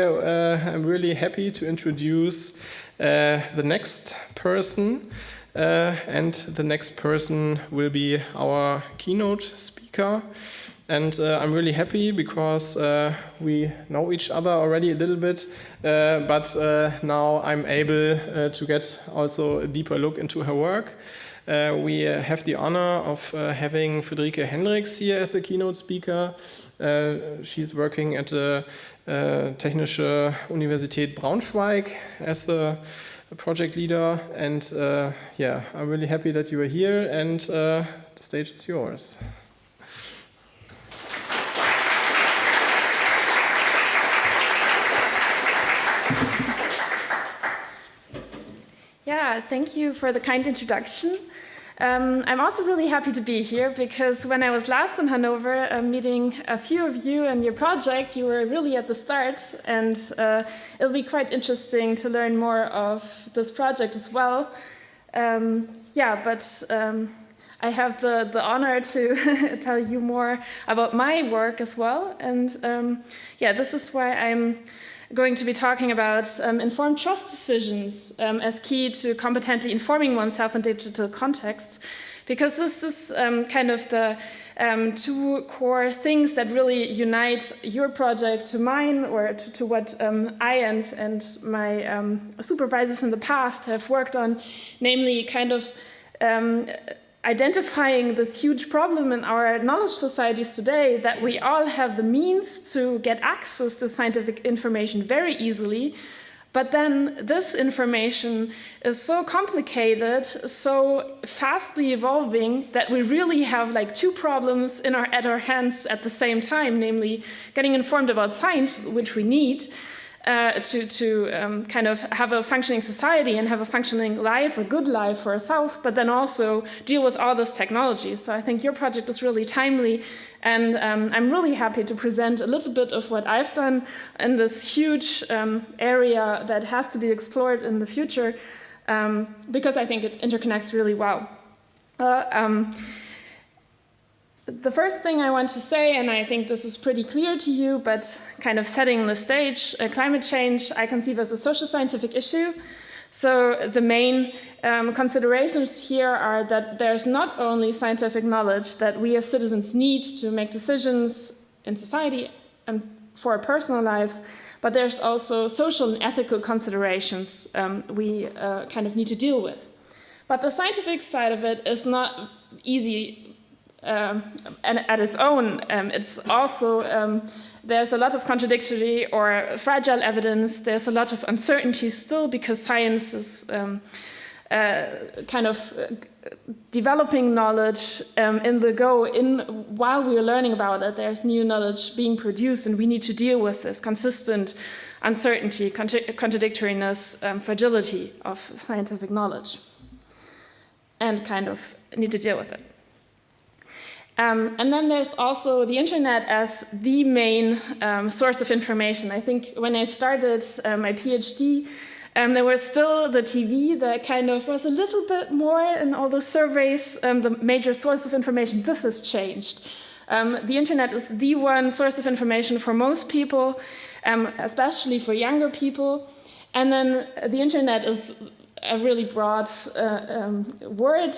I'm really happy to introduce the next person, and the next person will be our keynote speaker. And I'm really happy because we know each other already a little bit, but now I'm able to get also a deeper look into her work. We have the honor of having Friederike Hendriks here as a keynote speaker. She's working at the Technische Universität Braunschweig as a project leader, and yeah, I'm really happy that you are here, and the stage is yours. Yeah, thank you for the kind introduction. I'm also really happy to be here because when I was last in Hanover meeting a few of you and your project, you were really at the start, and it'll be quite interesting to learn more of this project as well. I have the honor to tell you more about my work as well, and this is why I'm going to be talking about informed trust decisions as key to competently informing oneself in digital contexts, because this is kind of the two core things that really unite your project to mine, or to what I and my supervisors in the past have worked on, namely kind of identifying this huge problem in our knowledge societies today, that we all have the means to get access to scientific information very easily, but then this information is so complicated, so fastly evolving, that we really have like two problems at our hands at the same time, namely getting informed about science, which we need to kind of have a functioning society and have a functioning life, a good life for ourselves, but then also deal with all this technology. So I think your project is really timely, and I'm really happy to present a little bit of what I've done in this huge area that has to be explored in the future, because I think it interconnects really well. The first thing I want to say, and I think this is pretty clear to you, but kind of setting the stage, climate change I conceive as a social scientific issue. So the main considerations here are that there's not only scientific knowledge that we as citizens need to make decisions in society and for our personal lives, but there's also social and ethical considerations we kind of need to deal with. But the scientific side of it is not easy and at its own. It's also, there's a lot of contradictory or fragile evidence. There's a lot of uncertainty still, because science is kind of developing knowledge in the go. While we're learning about it, there's new knowledge being produced, and we need to deal with this consistent uncertainty, contradictoriness, fragility of scientific knowledge, and kind of need to deal with it. And then there's also the internet as the main source of information. I think when I started my PhD, there was still the TV that kind of was a little bit more in all the surveys, the major source of information. This has changed. The internet is the one source of information for most people, especially for younger people. And then the internet is a really broad word.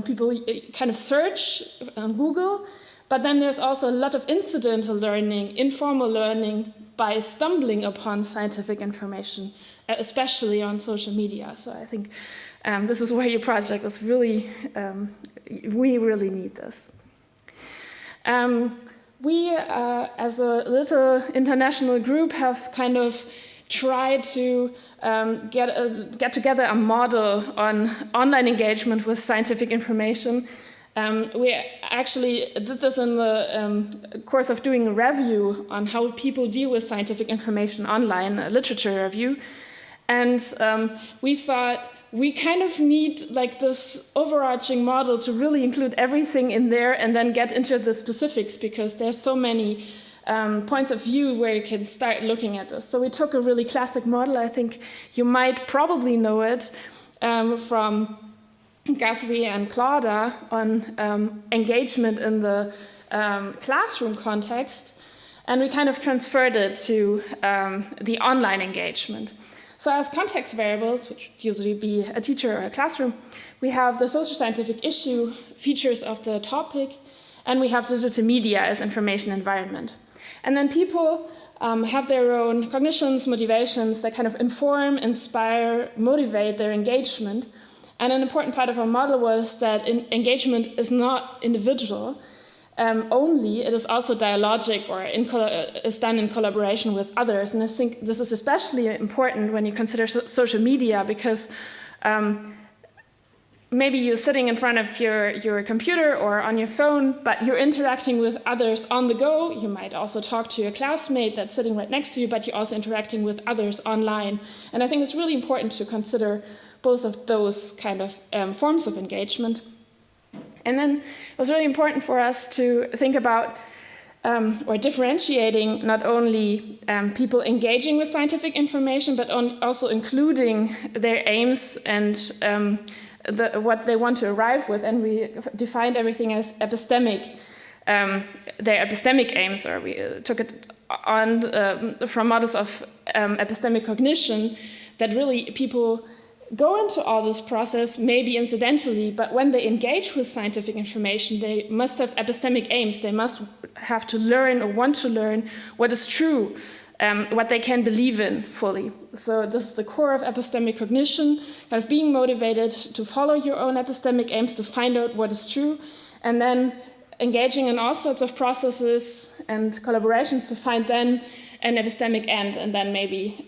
People kind of search on Google, but then there's also a lot of incidental learning, informal learning by stumbling upon scientific information, especially on social media. So I think this is where your project is really, we really need this. We, as a little international group, have kind of try to get together a model on online engagement with scientific information. We actually did this in the course of doing a review on how people deal with scientific information online, a literature review. And we thought we kind of need like this overarching model to really include everything in there and then get into the specifics, because there's so many points of view where you can start looking at this. So we took a really classic model. I think you might probably know it from Guthrie and Claudia on engagement in the classroom context. and we kind of transferred it to the online engagement. So as context variables, which would usually be a teacher or a classroom, we have the social scientific issue, features of the topic, and we have digital media as information environment. And then people have their own cognitions, motivations that kind of inform, inspire, motivate their engagement. And an important part of our model was that engagement is not individual only, it is also dialogic or is done in collaboration with others. And I think this is especially important when you consider social media, because maybe you're sitting in front of your computer or on your phone, but you're interacting with others on the go. You might also talk to your classmate that's sitting right next to you, but you're also interacting with others online. And I think it's really important to consider both of those kind of forms of engagement. And then it was really important for us to think about or differentiating not only people engaging with scientific information, but also including their aims and what they want to arrive with. And we defined everything as epistemic, their epistemic aims, or we took it on from models of epistemic cognition, that really people go into all this process, maybe incidentally, but when they engage with scientific information, they must have epistemic aims. They must have to learn or want to learn what is true, what they can believe in fully. So this is the core of epistemic cognition, kind of being motivated to follow your own epistemic aims, to find out what is true, and then engaging in all sorts of processes and collaborations to find then an epistemic end, and then maybe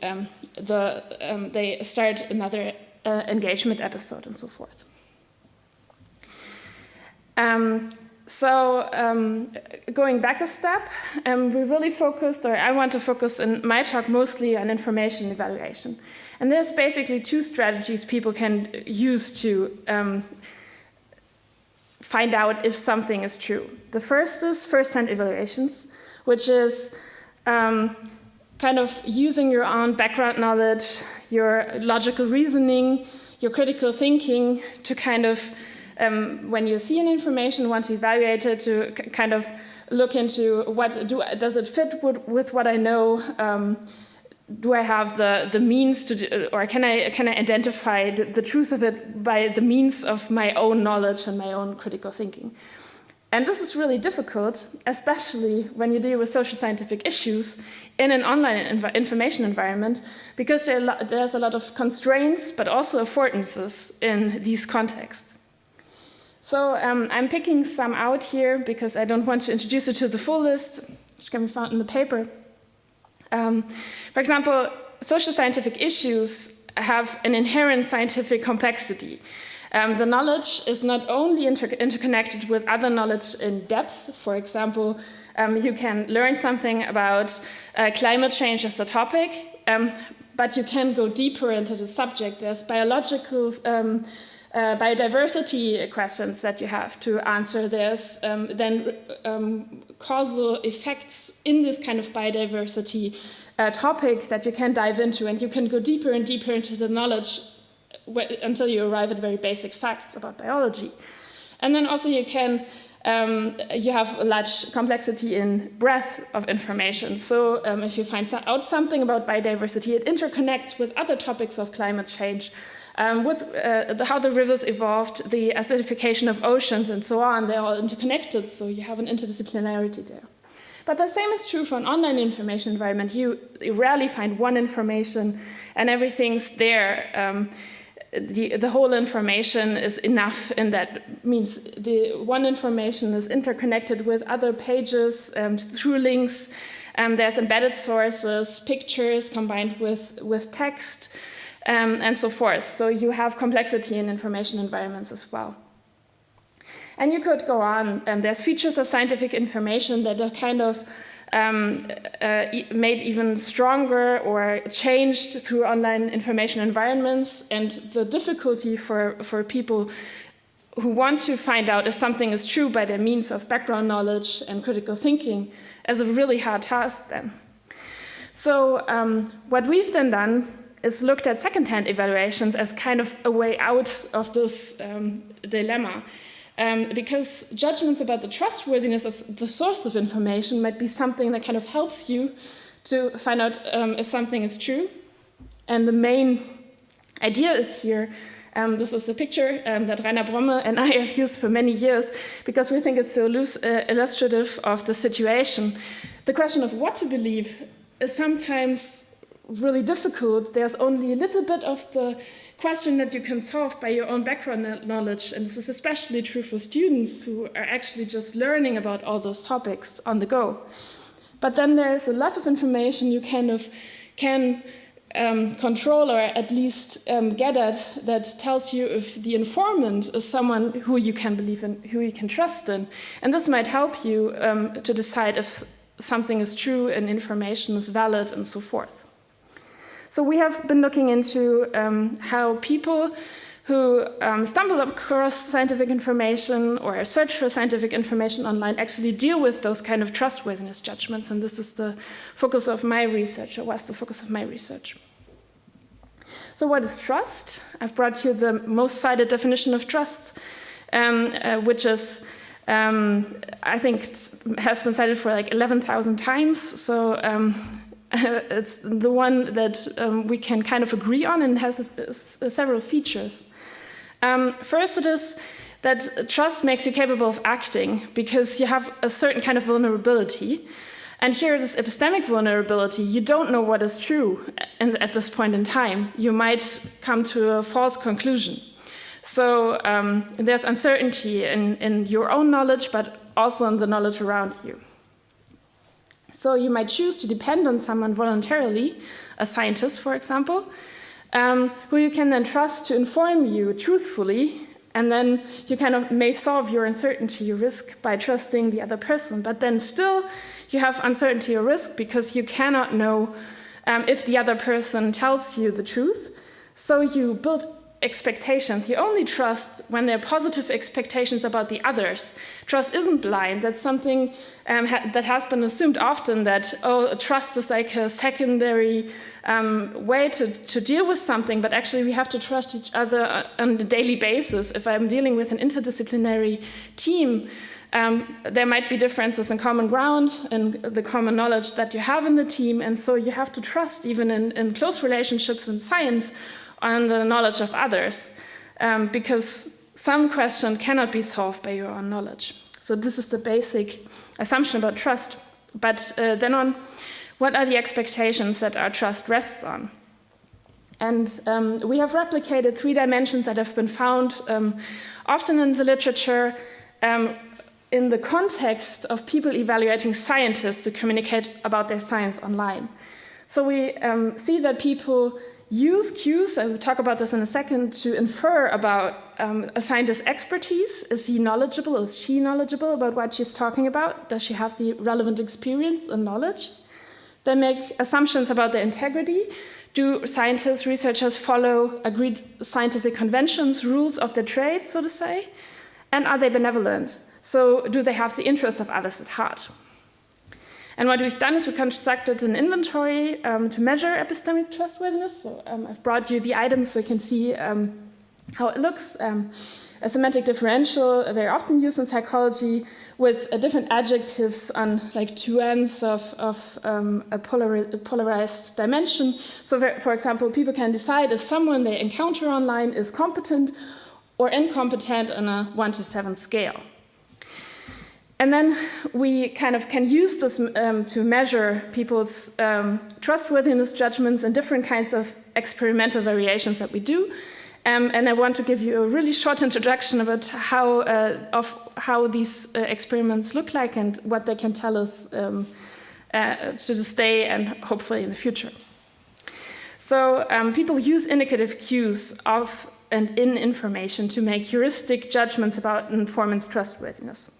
they start another engagement episode and so forth. Going back a step, we really focused, or I want to focus in my talk mostly on information evaluation. And there's basically two strategies people can use to find out if something is true. The first is first-hand evaluations, which is kind of using your own background knowledge, your logical reasoning, your critical thinking to kind of, when you see an information, want to evaluate it, to kind of look into does it fit with what I know? Do I have the means to, or can I identify the truth of it by the means of my own knowledge and my own critical thinking? And this is really difficult, especially when you deal with social scientific issues in an online information environment, because there's a lot of constraints, but also affordances in these contexts. So I'm picking some out here because I don't want to introduce it to the full list, which can be found in the paper. For example, social scientific issues have an inherent scientific complexity. The knowledge is not only interconnected with other knowledge in depth. For example, you can learn something about climate change as a topic, but you can go deeper into the subject. There's biological biodiversity questions that you have to answer. There's then causal effects in this kind of biodiversity topic that you can dive into, and you can go deeper and deeper into the knowledge until you arrive at very basic facts about biology. And then also you have a large complexity in breadth of information. So if you find out something about biodiversity, it interconnects with other topics of climate change, with how the rivers evolved, the acidification of oceans, and so on. They're all interconnected, so you have an interdisciplinarity there. But the same is true for an online information environment. You rarely find one information and everything's there. The whole information is enough, and that means the one information is interconnected with other pages through links. There's embedded sources, pictures combined with text, and so forth. So you have complexity in information environments as well. And you could go on. There's features of scientific information that are kind of made even stronger or changed through online information environments. And the difficulty for people who want to find out if something is true by their means of background knowledge and critical thinking is a really hard task then. So what we've then done is looked at second-hand evaluations as kind of a way out of this dilemma. because judgments about the trustworthiness of the source of information might be something that kind of helps you to find out if something is true. And the main idea is here, this is a picture that Rainer Bromme and I have used for many years because we think it's so illustrative of the situation. The question of what to believe is sometimes really difficult. There's only a little bit of the question that you can solve by your own background knowledge, and this is especially true for students who are actually just learning about all those topics on the go. But then there's a lot of information you kind of can control, or at least get at, that tells you if the informant is someone who you can believe in, who you can trust in. And this might help you to decide if something is true and information is valid and so forth. So we have been looking into how people who stumble across scientific information or search for scientific information online actually deal with those kind of trustworthiness judgments, and this is the focus of my research, or was the focus of my research. So what is trust? I've brought you the most cited definition of trust, which is, I think, has been cited for like 11,000 times, so it's the one that we can kind of agree on, and has several features. First, it is that trust makes you capable of acting because you have a certain kind of vulnerability. And here it is epistemic vulnerability. You don't know what is true at this point in time. You might come to a false conclusion. So there's uncertainty in your own knowledge, but also in the knowledge around you. So you might choose to depend on someone voluntarily, a scientist, for example, who you can then trust to inform you truthfully, and then you kind of may solve your uncertainty or risk by trusting the other person. But then still, you have uncertainty or risk because you cannot know if the other person tells you the truth. So you build expectations. You only trust when there are positive expectations about the others. Trust isn't blind. That's something that has been assumed often, that, oh, trust is like a secondary way to deal with something, but actually we have to trust each other on a daily basis. If I'm dealing with an interdisciplinary team, there might be differences in common ground and the common knowledge that you have in the team, and so you have to trust, even in close relationships in science, on the knowledge of others, because some question cannot be solved by your own knowledge. So this is the basic assumption about trust. But then on, what are the expectations that our trust rests on? And we have replicated 3 dimensions that have been found often in the literature in the context of people evaluating scientists to communicate about their science online. So we see that people use cues, I will talk about this in a second, to infer about a scientist's expertise. Is he knowledgeable? Is she knowledgeable about what she's talking about? Does she have the relevant experience and knowledge? They make assumptions about their integrity. Do scientists, researchers follow agreed scientific conventions, rules of their trade, so to say? And are they benevolent? So do they have the interests of others at heart? And what we've done is we constructed an inventory to measure epistemic trustworthiness. So I've brought you the items so you can see how it looks. A semantic differential, very often used in psychology, with different adjectives on like 2 ends of a polarized dimension. So for example, people can decide if someone they encounter online is competent or incompetent on a 1 to 7 scale. And then we kind of can use this to measure people's trustworthiness judgments in different kinds of experimental variations that we do. And I want to give you a really short introduction about how these experiments look like and what they can tell us to this day and hopefully in the future. So people use indicative cues of and in information to make heuristic judgments about an informant's trustworthiness.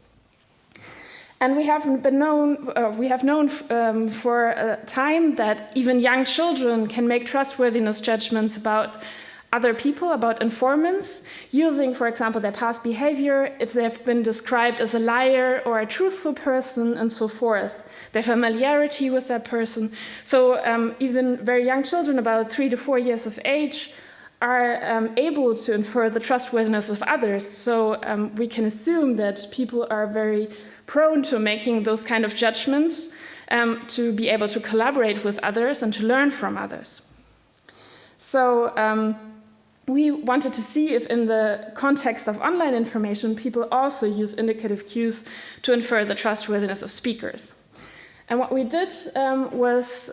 And we have known for a time that even young children can make trustworthiness judgments about other people, about informants, using, for example, their past behavior, if they've been described as a liar or a truthful person, and so forth, their familiarity with that person. So even very young children, about 3 to 4 years of age, are able to infer the trustworthiness of others. So we can assume that people are very prone to making those kind of judgments, to be able to collaborate with others and to learn from others. So we wanted to see if in the context of online information, people also use indicative cues to infer the trustworthiness of speakers. And what we did was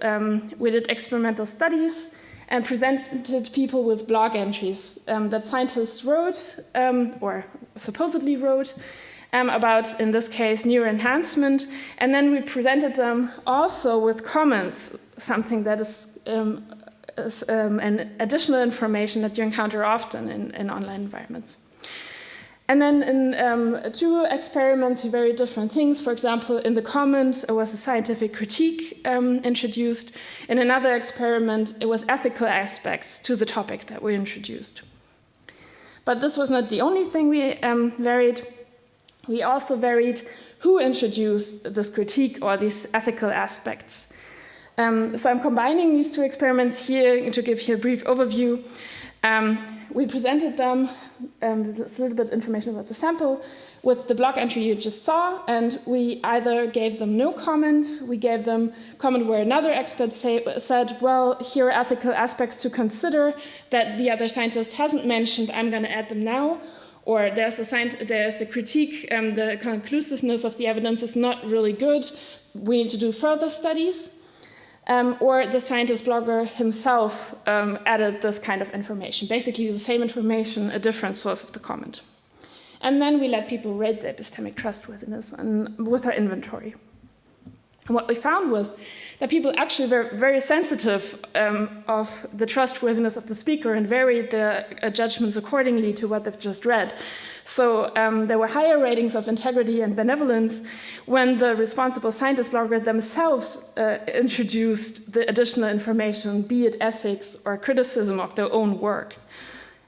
we did experimental studies and presented people with blog entries that scientists wrote, or supposedly wrote, about, in this case, neuroenhancement. And then we presented them also with comments, something that is an additional information that you encounter often in online environments. And then in 2 experiments, very different things. For example, in the comments, it was a scientific critique introduced. In another experiment, it was ethical aspects to the topic that we introduced. But this was not the only thing we varied. We also varied who introduced this critique or these ethical aspects. So I'm combining these 2 experiments here to give you a brief overview. We presented them, there's a little bit of information about the sample, with the blog entry you just saw, and we either gave them no comment, we gave them comment where another expert said, well, here are ethical aspects to consider that the other scientist hasn't mentioned, I'm going to add them now, or there's a critique, the conclusiveness of the evidence is not really good, we need to do further studies. Or the scientist blogger himself added this kind of information. Basically the same information, a different source of the comment. And then we let people rate the epistemic trustworthiness with our inventory. And what we found was that people actually were very sensitive of the trustworthiness of the speaker and varied their judgments accordingly to what they've just read. So there were higher ratings of integrity and benevolence when the responsible scientist blogger themselves introduced the additional information, be it ethics or criticism of their own work.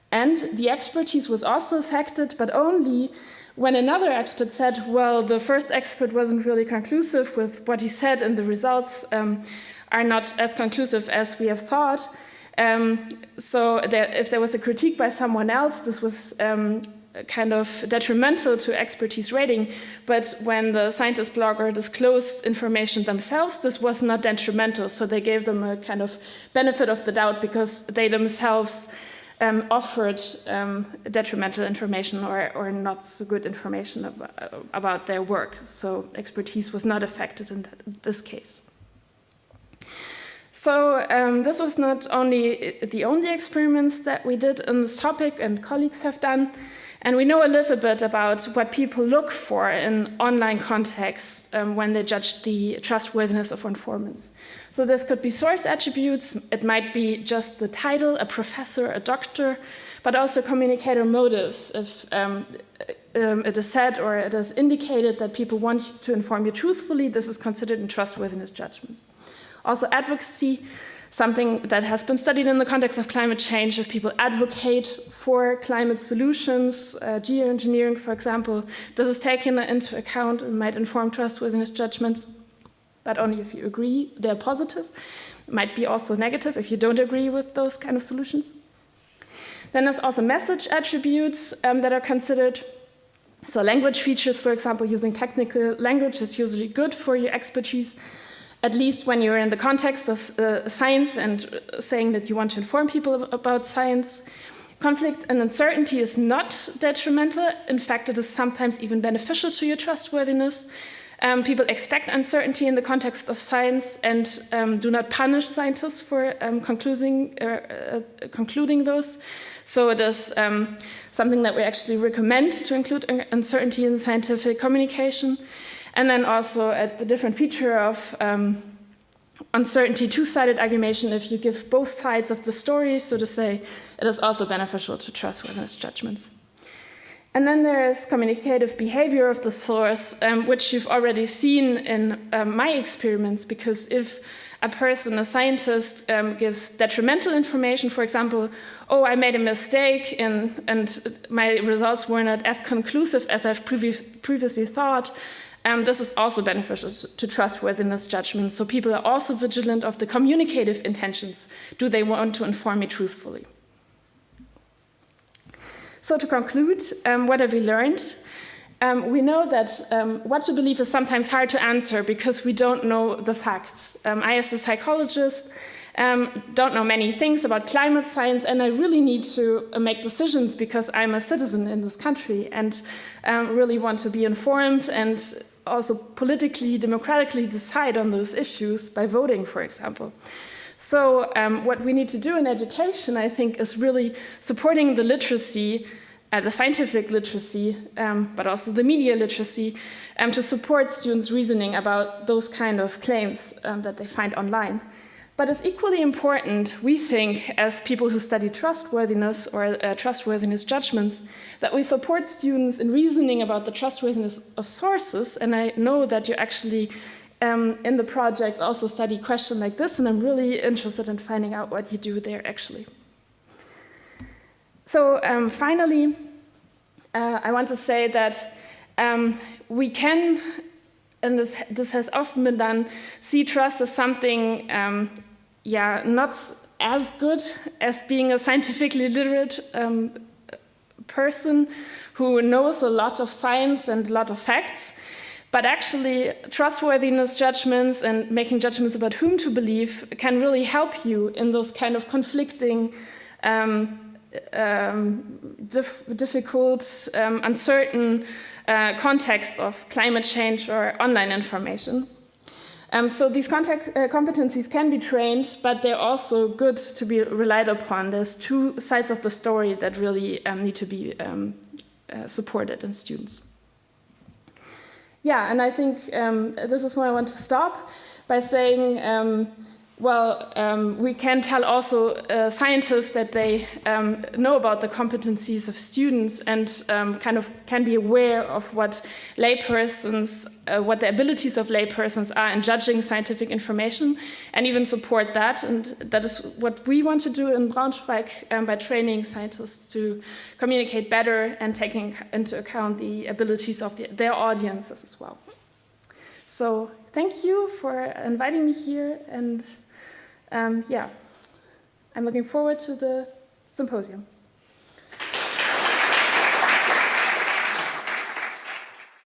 And the expertise was also affected, but only when another expert said, well, the first expert wasn't really conclusive with what he said and the results are not as conclusive as we have thought. So if there was a critique by someone else, this was kind of detrimental to expertise rating, but when the scientist blogger disclosed information themselves, this was not detrimental, so they gave them a kind of benefit of the doubt because they themselves offered detrimental information or not so good information about their work, so expertise was not affected in this case. So this was not only the only experiments that we did on this topic and colleagues have done, and we know a little bit about what people look for in online contexts when they judge the trustworthiness of informants. So this could be source attributes, it might be just the title, a professor, a doctor, but also communicator motives. If it is said or it is indicated that people want to inform you truthfully, this is considered in trustworthiness judgments. Also advocacy, something that has been studied in the context of climate change. If people advocate for climate solutions, geoengineering, for example, this is taken into account and might inform trustworthiness judgments, but only if you agree they're positive. It might be also negative if you don't agree with those kind of solutions. Then there's also message attributes that are considered. So language features, for example, using technical language is usually good for your expertise, at least when you're in the context of science and saying that you want to inform people about science. Conflict and uncertainty is not detrimental. In fact, it is sometimes even beneficial to your trustworthiness. People expect uncertainty in the context of science and do not punish scientists for concluding those. So it is something that we actually recommend to include uncertainty in scientific communication. And then also a different feature of uncertainty, two-sided argumentation. If you give both sides of the story, so to say, it is also beneficial to trustworthiness judgments. And then there is communicative behavior of the source, which you've already seen in my experiments, because if a person, a scientist, gives detrimental information, for example, oh, I made a mistake and my results were not as conclusive as I've previously thought, this is also beneficial to trustworthiness judgments. So people are also vigilant of the communicative intentions. Do they want to inform me truthfully? So to conclude, what have we learned? We know that what to believe is sometimes hard to answer because we don't know the facts. I, as a psychologist, don't know many things about climate science, and I really need to make decisions because I'm a citizen in this country and really want to be informed and also politically, democratically decide on those issues by voting, for example. So what we need to do in education, I think, is really supporting the literacy, the scientific literacy, but also the media literacy, to support students' reasoning about those kind of claims that they find online. But it's equally important, we think, as people who study trustworthiness or trustworthiness judgments, that we support students in reasoning about the trustworthiness of sources. And I know that you actually, in the projects, also study questions like this, and I'm really interested in finding out what you do there, actually. So finally, I want to say that we can, and this has often been done, see trust as something not as good as being a scientifically literate person who knows a lot of science and a lot of facts. But actually, trustworthiness judgments and making judgments about whom to believe can really help you in those kind of conflicting, difficult, uncertain contexts of climate change or online information. So these competencies can be trained, but they're also good to be relied upon. There's two sides of the story that really need to be supported in students. Yeah, and I think this is where I want to stop by saying, we can tell also scientists that they know about the competencies of students and kind of can be aware of what laypersons, what the abilities of laypersons are in judging scientific information, and even support that. And that is what we want to do in Braunschweig by training scientists to communicate better and taking into account the abilities of their audiences as well. So thank you for inviting me here, and I'm looking forward to the symposium.